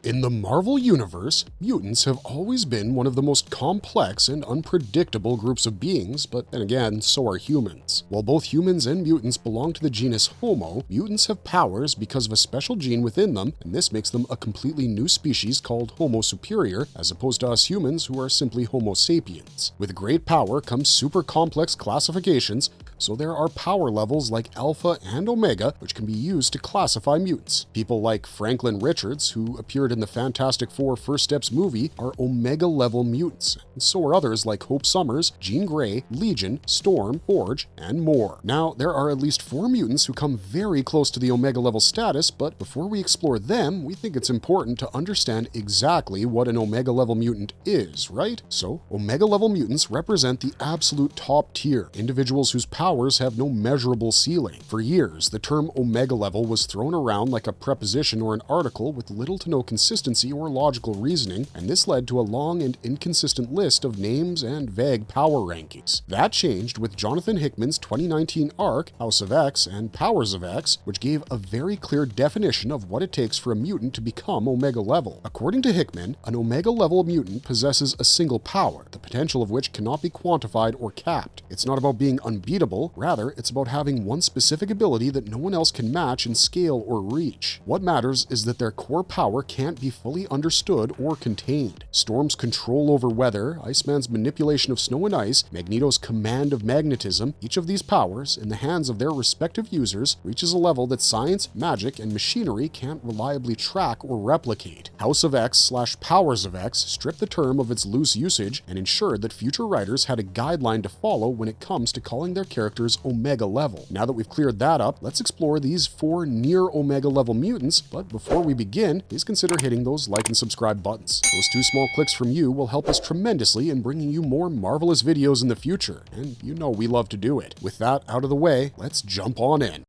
In the Marvel Universe, mutants have always been one of the most complex and unpredictable groups of beings, but then again, so are humans. While both humans and mutants belong to the genus Homo, mutants have powers because of a special gene within them, and this makes them a completely new species called Homo superior, as opposed to us humans who are simply Homo sapiens. With great power comes super complex classifications, so there are power levels like Alpha and Omega, which can be used to classify mutants. People like Franklin Richards, who appeared in the Fantastic Four First Steps movie, are Omega-level mutants, and so are others like Hope Summers, Jean Grey, Legion, Storm, Forge, and more. Now, there are at least 4 mutants who come very close to the Omega-level status, but before we explore them, we think it's important to understand exactly what an Omega-level mutant is, right? So, Omega-level mutants represent the absolute top tier, individuals whose powers have no measurable ceiling. For years, the term Omega level was thrown around like a preposition or an article with little to no consistency or logical reasoning, and this led to a long and inconsistent list of names and vague power rankings. That changed with Jonathan Hickman's 2019 arc, House of X and Powers of X, which gave a very clear definition of what it takes for a mutant to become Omega level. According to Hickman, an Omega level mutant possesses a single power, the potential of which cannot be quantified or capped. It's not about being unbeatable. Rather, it's about having one specific ability that no one else can match in scale or reach. What matters is that their core power can't be fully understood or contained. Storm's control over weather, Iceman's manipulation of snow and ice, Magneto's command of magnetism, each of these powers, in the hands of their respective users, reaches a level that science, magic, and machinery can't reliably track or replicate. House of X/Powers of X stripped the term of its loose usage and ensured that future writers had a guideline to follow when it comes to calling their characters Omega level. Now that we've cleared that up, let's explore these 4 near Omega level mutants, but before we begin, please consider hitting those like and subscribe buttons. Those 2 small clicks from you will help us tremendously in bringing you more marvelous videos in the future, and you know we love to do it. With that out of the way, let's jump on in.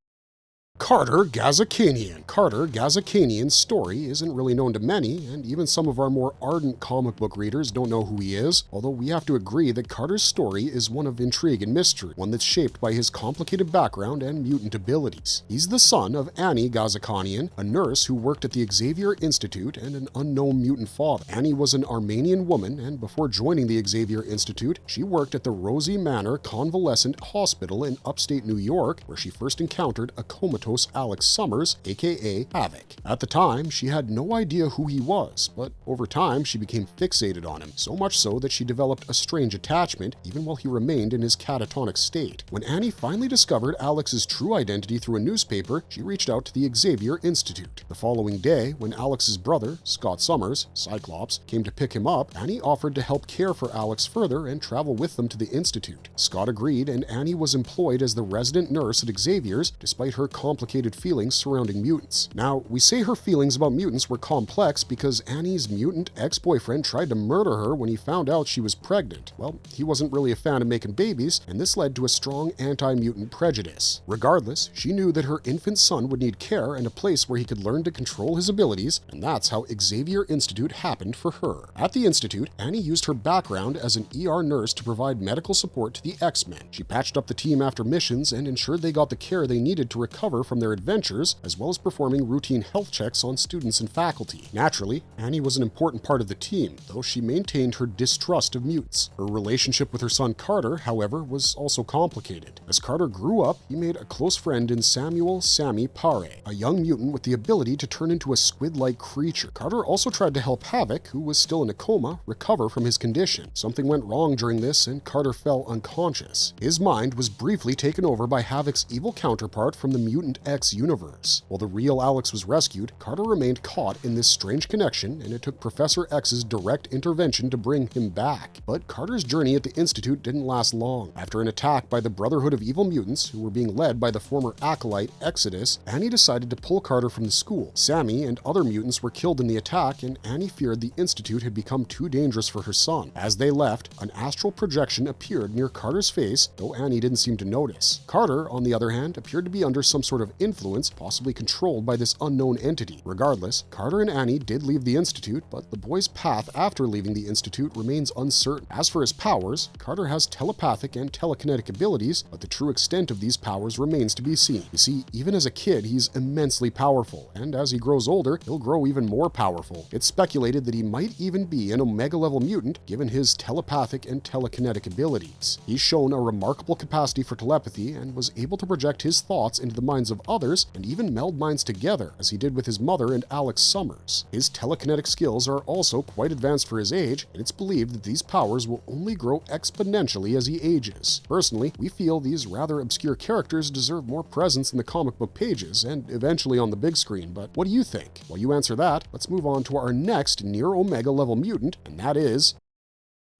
Carter Gazakanian. Carter Gazakanian's story isn't really known to many, and even some of our more ardent comic book readers don't know who he is, although we have to agree that Carter's story is one of intrigue and mystery, one that's shaped by his complicated background and mutant abilities. He's the son of Annie Gazakanian, a nurse who worked at the Xavier Institute, and an unknown mutant father. Annie was an Armenian woman, and before joining the Xavier Institute, she worked at the Rosie Manor Convalescent Hospital in upstate New York, where she first encountered a comatose Alex Summers, aka Havoc. At the time, she had no idea who he was, but over time she became fixated on him, so much so that she developed a strange attachment even while he remained in his catatonic state. When Annie finally discovered Alex's true identity through a newspaper, she reached out to the Xavier Institute. The following day, when Alex's brother, Scott Summers, Cyclops, came to pick him up, Annie offered to help care for Alex further and travel with them to the Institute. Scott agreed, and Annie was employed as the resident nurse at Xavier's, despite her complicated feelings surrounding mutants. Now, we say her feelings about mutants were complex because Annie's mutant ex-boyfriend tried to murder her when he found out she was pregnant. Well, he wasn't really a fan of making babies, and this led to a strong anti-mutant prejudice. Regardless, she knew that her infant son would need care and a place where he could learn to control his abilities, and that's how Xavier Institute happened for her. At the Institute, Annie used her background as an ER nurse to provide medical support to the X-Men. She patched up the team after missions and ensured they got the care they needed to recover from their adventures, as well as performing routine health checks on students and faculty. Naturally, Annie was an important part of the team, though she maintained her distrust of mutants. Her relationship with her son Carter, however, was also complicated. As Carter grew up, he made a close friend in Samuel "Sammy" Pare, a young mutant with the ability to turn into a squid-like creature. Carter also tried to help Havoc, who was still in a coma, recover from his condition. Something went wrong during this, and Carter fell unconscious. His mind was briefly taken over by Havoc's evil counterpart from the Mutant X universe. While the real Alex was rescued, Carter remained caught in this strange connection, and it took Professor X's direct intervention to bring him back. But Carter's journey at the Institute didn't last long. After an attack by the Brotherhood of Evil Mutants, who were being led by the former acolyte Exodus, Annie decided to pull Carter from the school. Sammy and other mutants were killed in the attack, and Annie feared the Institute had become too dangerous for her son. As they left, an astral projection appeared near Carter's face, though Annie didn't seem to notice. Carter, on the other hand, appeared to be under some sort sort of influence, possibly controlled by this unknown entity. Regardless, Carter and Annie did leave the Institute, but the boy's path after leaving the Institute remains uncertain. As for his powers, Carter has telepathic and telekinetic abilities, but the true extent of these powers remains to be seen. You see, even as a kid, he's immensely powerful, and as he grows older, he'll grow even more powerful. It's speculated that he might even be an Omega-level mutant, given his telepathic and telekinetic abilities. He's shown a remarkable capacity for telepathy and was able to project his thoughts into the minds of others and even meld minds together, as he did with his mother and Alex Summers. His telekinetic skills are also quite advanced for his age, and it's believed that these powers will only grow exponentially as he ages. Personally, we feel these rather obscure characters deserve more presence in the comic book pages and eventually on the big screen, but what do you think? While you answer that, let's move on to our next near Omega level mutant, and that is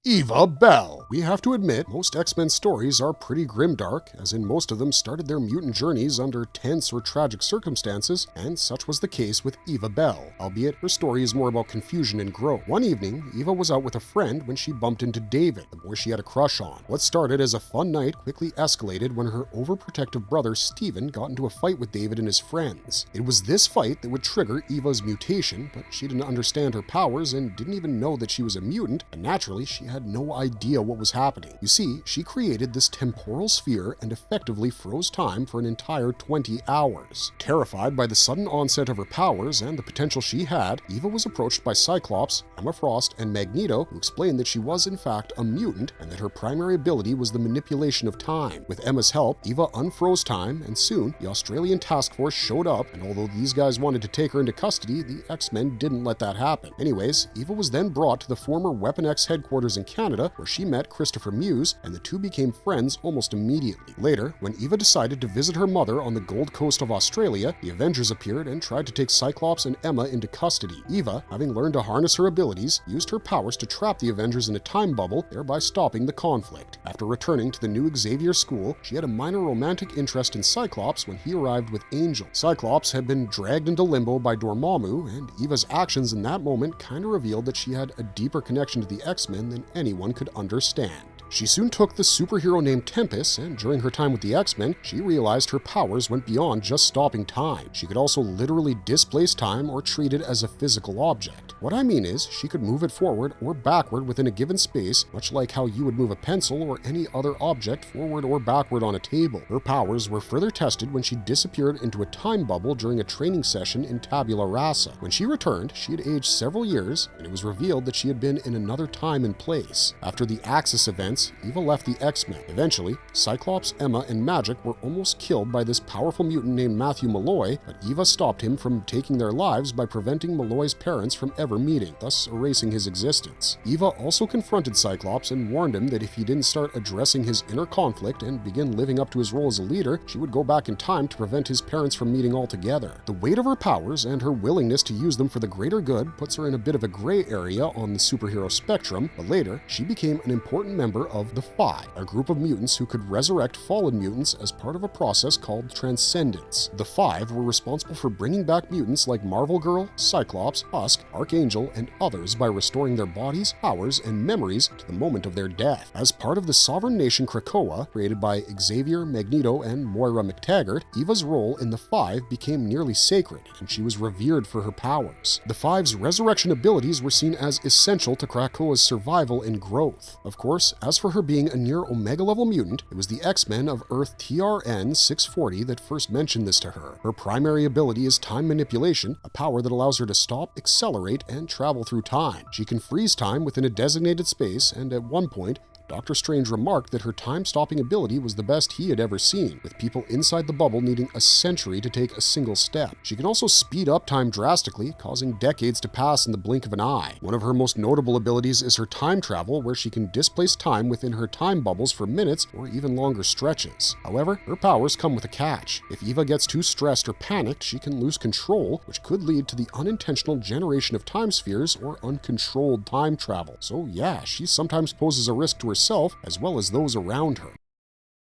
Eva Bell. We have to admit, most X-Men stories are pretty grimdark, as in most of them started their mutant journeys under tense or tragic circumstances, and such was the case with Eva Bell, albeit her story is more about confusion and growth. One evening, Eva was out with a friend when she bumped into David, the boy she had a crush on. What started as a fun night quickly escalated when her overprotective brother Steven got into a fight with David and his friends. It was this fight that would trigger Eva's mutation, but she didn't understand her powers and didn't even know that she was a mutant, and naturally she had no idea what was happening. You see, she created this temporal sphere and effectively froze time for an entire 20 hours. Terrified by the sudden onset of her powers and the potential she had, Eva was approached by Cyclops, Emma Frost, and Magneto, who explained that she was in fact a mutant and that her primary ability was the manipulation of time. With Emma's help, Eva unfroze time, and soon the Australian task force showed up, and although these guys wanted to take her into custody, the X-Men didn't let that happen. Anyways, Eva was then brought to the former Weapon X headquarters in Canada, where she met Christopher Muse, and the two became friends almost immediately. Later, when Eva decided to visit her mother on the Gold Coast of Australia, the Avengers appeared and tried to take Cyclops and Emma into custody. Eva, having learned to harness her abilities, used her powers to trap the Avengers in a time bubble, thereby stopping the conflict. After returning to the new Xavier school, she had a minor romantic interest in Cyclops when he arrived with Angel. Cyclops had been dragged into limbo by Dormammu, and Eva's actions in that moment kinda revealed that she had a deeper connection to the X-Men than anyone could understand. She soon took the superhero named Tempest, and during her time with the X-Men, she realized her powers went beyond just stopping time. She could also literally displace time or treat it as a physical object. What I mean is, she could move it forward or backward within a given space, much like how you would move a pencil or any other object forward or backward on a table. Her powers were further tested when she disappeared into a time bubble during a training session in Tabula Rasa. When she returned, she had aged several years, and it was revealed that she had been in another time and place. After the Axis events, Eva left the X-Men. Eventually, Cyclops, Emma, and Magic were almost killed by this powerful mutant named Matthew Malloy, but Eva stopped him from taking their lives by preventing Malloy's parents from ever meeting, thus erasing his existence. Eva also confronted Cyclops and warned him that if he didn't start addressing his inner conflict and begin living up to his role as a leader, she would go back in time to prevent his parents from meeting altogether. The weight of her powers and her willingness to use them for the greater good puts her in a bit of a gray area on the superhero spectrum, but later, she became an important member of the Five, a group of mutants who could resurrect fallen mutants as part of a process called transcendence. The Five were responsible for bringing back mutants like Marvel Girl, Cyclops, Husk, Archangel, and others by restoring their bodies, powers, and memories to the moment of their death. As part of the sovereign nation Krakoa, created by Xavier, Magneto, and Moira McTaggart, Eva's role in the Five became nearly sacred, and she was revered for her powers. The Five's resurrection abilities were seen as essential to Krakoa's survival and growth. Of course, as for her being a near Omega-level mutant, it was the X-Men of Earth TRN 640 that first mentioned this to her. Her primary ability is time manipulation, a power that allows her to stop, accelerate, and travel through time. She can freeze time within a designated space, and at one point, Dr. Strange remarked that her time-stopping ability was the best he had ever seen, with people inside the bubble needing a century to take a single step. She can also speed up time drastically, causing decades to pass in the blink of an eye. One of her most notable abilities is her time travel, where she can displace time within her time bubbles for minutes or even longer stretches. However, her powers come with a catch. If Eva gets too stressed or panicked, she can lose control, which could lead to the unintentional generation of time spheres or uncontrolled time travel. So yeah, she sometimes poses a risk to herself as well as those around her.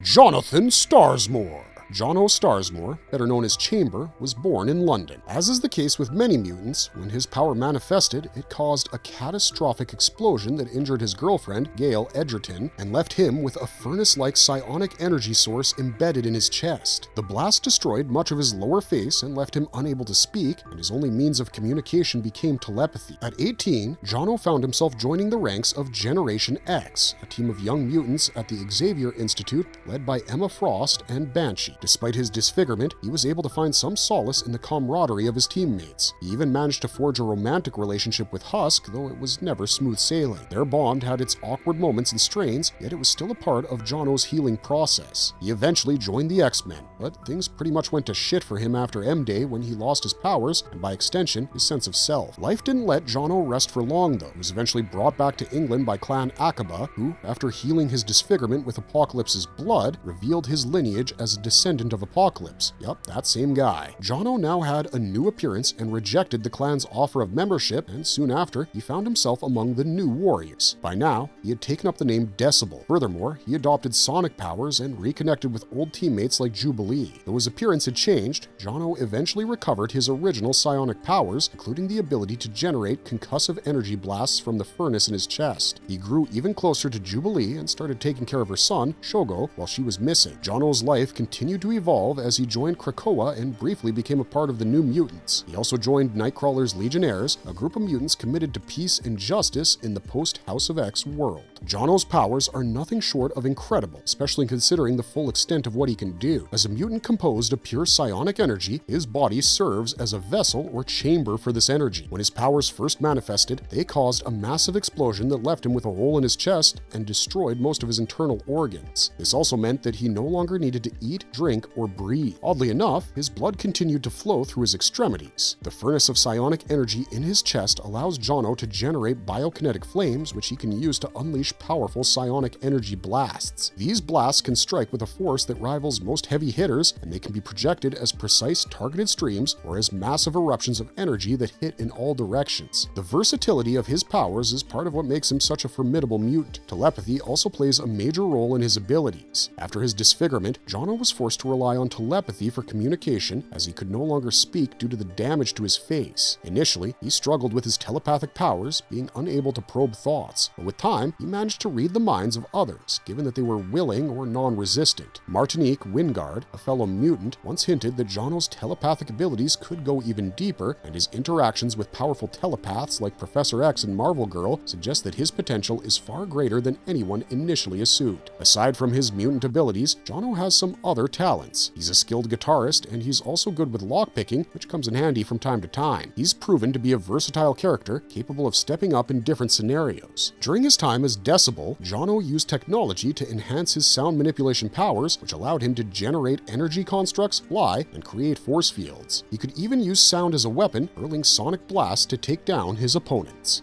Jonathan Starsmore. Jono Starsmore, better known as Chamber, was born in London. As is the case with many mutants, when his power manifested, it caused a catastrophic explosion that injured his girlfriend, Gail Edgerton, and left him with a furnace-like psionic energy source embedded in his chest. The blast destroyed much of his lower face and left him unable to speak, and his only means of communication became telepathy. At 18, Jono found himself joining the ranks of Generation X, a team of young mutants at the Xavier Institute led by Emma Frost and Banshee. Despite his disfigurement, he was able to find some solace in the camaraderie of his teammates. He even managed to forge a romantic relationship with Husk, though it was never smooth sailing. Their bond had its awkward moments and strains, yet it was still a part of Jono's healing process. He eventually joined the X-Men, but things pretty much went to shit for him after M-Day when he lost his powers, and by extension, his sense of self. Life didn't let Jono rest for long, though. He was eventually brought back to England by Clan Akaba, who, after healing his disfigurement with Apocalypse's blood, revealed his lineage as a descendant of Apocalypse. Yup, that same guy. Jono now had a new appearance and rejected the clan's offer of membership, and soon after, he found himself among the new warriors. By now, he had taken up the name Decibel. Furthermore, he adopted sonic powers and reconnected with old teammates like Jubilee. Though his appearance had changed, Jono eventually recovered his original psionic powers, including the ability to generate concussive energy blasts from the furnace in his chest. He grew even closer to Jubilee and started taking care of her son, Shogo, while she was missing. Jono's life continued to evolve as he joined Krakoa and briefly became a part of the New Mutants. He also joined Nightcrawler's Legionnaires, a group of mutants committed to peace and justice in the post-House of X world. Jono's powers are nothing short of incredible, especially considering the full extent of what he can do. As a mutant composed of pure psionic energy, his body serves as a vessel or chamber for this energy. When his powers first manifested, they caused a massive explosion that left him with a hole in his chest and destroyed most of his internal organs. This also meant that he no longer needed to eat, drink, or breathe. Oddly enough, his blood continued to flow through his extremities. The furnace of psionic energy in his chest allows Jono to generate biokinetic flames, which he can use to unleash powerful psionic energy blasts. These blasts can strike with a force that rivals most heavy hitters, and they can be projected as precise targeted streams or as massive eruptions of energy that hit in all directions. The versatility of his powers is part of what makes him such a formidable mutant. Telepathy also plays a major role in his abilities. After his disfigurement, Jono was forced to rely on telepathy for communication as he could no longer speak due to the damage to his face. Initially, he struggled with his telepathic powers, being unable to probe thoughts, but with time, he managed to read the minds of others, given that they were willing or non-resistant. Martinique Wingard, a fellow mutant, once hinted that Jono's telepathic abilities could go even deeper, and his interactions with powerful telepaths like Professor X and Marvel Girl suggest that his potential is far greater than anyone initially assumed. Aside from his mutant abilities, Jono has some other talents. He's a skilled guitarist, and he's also good with lockpicking, which comes in handy from time to time. He's proven to be a versatile character, capable of stepping up in different scenarios. During his time as Decibel, Jono used technology to enhance his sound manipulation powers, which allowed him to generate energy constructs, fly, and create force fields. He could even use sound as a weapon, hurling sonic blasts to take down his opponents.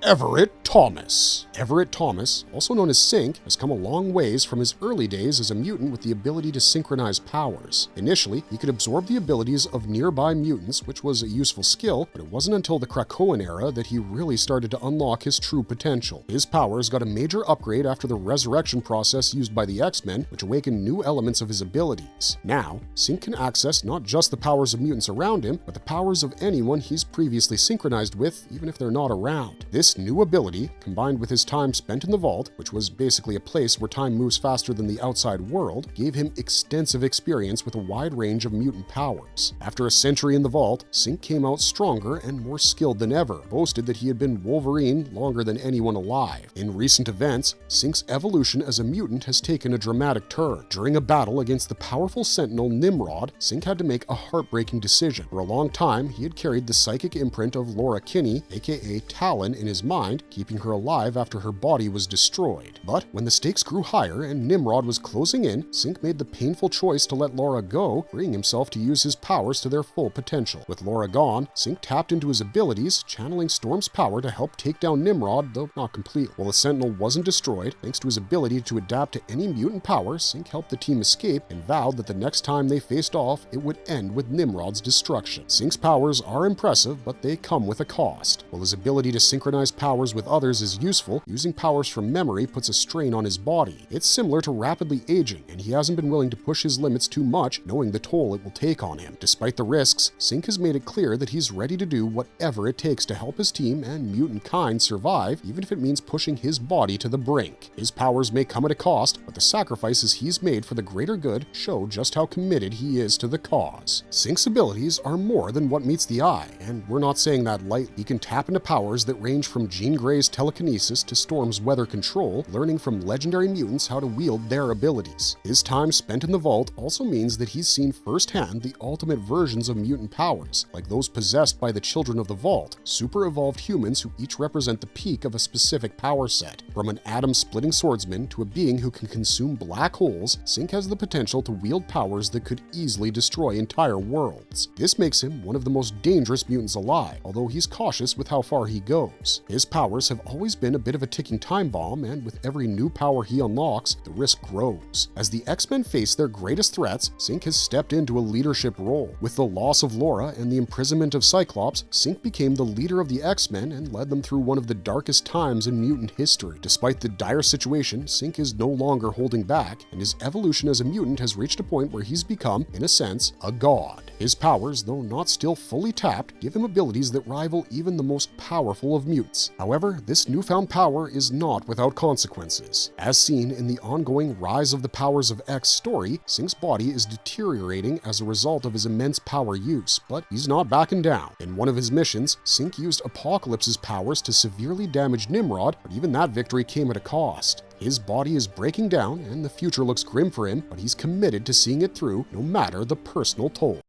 Everet Thomas. Everet Thomas, also known as Sync, has come a long ways from his early days as a mutant with the ability to synchronize powers. Initially, he could absorb the abilities of nearby mutants, which was a useful skill, but it wasn't until the Krakoan era that he really started to unlock his true potential. His powers got a major upgrade after the resurrection process used by the X-Men, which awakened new elements of his abilities. Now, Sync can access not just the powers of mutants around him, but the powers of anyone he's previously synchronized with, even if they're not around. This new ability, combined with his time spent in the vault, which was basically a place where time moves faster than the outside world, gave him extensive experience with a wide range of mutant powers. After a century in the vault, Sync came out stronger and more skilled than ever, boasted that he had been Wolverine longer than anyone alive. In recent events, Sync's evolution as a mutant has taken a dramatic turn. During a battle against the powerful Sentinel Nimrod, Sync had to make a heartbreaking decision. For a long time, he had carried the psychic imprint of Laura Kinney, aka Talon, in his mind, keeping her alive after her body was destroyed. But when the stakes grew higher and Nimrod was closing in, Sync made the painful choice to let Laura go, freeing himself to use his powers to their full potential. With Laura gone, Sync tapped into his abilities, channeling Storm's power to help take down Nimrod, though not completely. While the Sentinel wasn't destroyed, thanks to his ability to adapt to any mutant power, Sync helped the team escape and vowed that the next time they faced off, it would end with Nimrod's destruction. Sync's powers are impressive, but they come with a cost. While his ability to synchronize his powers with others is useful, using powers from memory puts a strain on his body. It's similar to rapidly aging, and he hasn't been willing to push his limits too much, knowing the toll it will take on him. Despite the risks, Sync has made it clear that he's ready to do whatever it takes to help his team and mutant kind survive, even if it means pushing his body to the brink. His powers may come at a cost, but the sacrifices he's made for the greater good show just how committed he is to the cause. Sync's abilities are more than what meets the eye, and we're not saying that lightly. He can tap into powers that range from Jean Grey's telekinesis to Storm's weather control, learning from legendary mutants how to wield their abilities. His time spent in the vault also means that he's seen firsthand the ultimate versions of mutant powers, like those possessed by the children of the vault, super evolved humans who each represent the peak of a specific power set. From an atom-splitting swordsman to a being who can consume black holes, Sync has the potential to wield powers that could easily destroy entire worlds. This makes him one of the most dangerous mutants alive, although he's cautious with how far he goes. His powers have always been a bit of a ticking time bomb, and with every new power he unlocks, the risk grows. As the X-Men face their greatest threats, Sync has stepped into a leadership role. With the loss of Laura and the imprisonment of Cyclops, Sync became the leader of the X-Men and led them through one of the darkest times in mutant history. Despite the dire situation, Sync is no longer holding back, and his evolution as a mutant has reached a point where he's become, in a sense, a god. His powers, though not still fully tapped, give him abilities that rival even the most powerful of mutants. However, this newfound power is not without consequences. As seen in the ongoing Rise of the Powers of X story, Sync's body is deteriorating as a result of his immense power use, but he's not backing down. In one of his missions, Sync used Apocalypse's powers to severely damage Nimrod, but even that victory came at a cost. His body is breaking down and the future looks grim for him, but he's committed to seeing it through no matter the personal toll.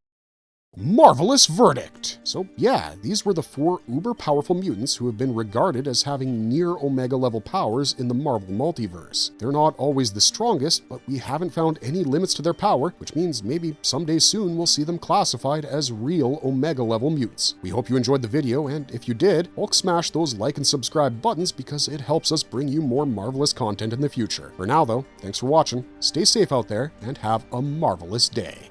Marvelous verdict! So yeah, these were the 4 uber-powerful mutants who have been regarded as having near-Omega-level powers in the Marvel multiverse. They're not always the strongest, but we haven't found any limits to their power, which means maybe someday soon we'll see them classified as real Omega-level mutants. We hope you enjoyed the video, and if you did, Hulk smash those like and subscribe buttons because it helps us bring you more marvelous content in the future. For now though, thanks for watching, stay safe out there, and have a marvelous day.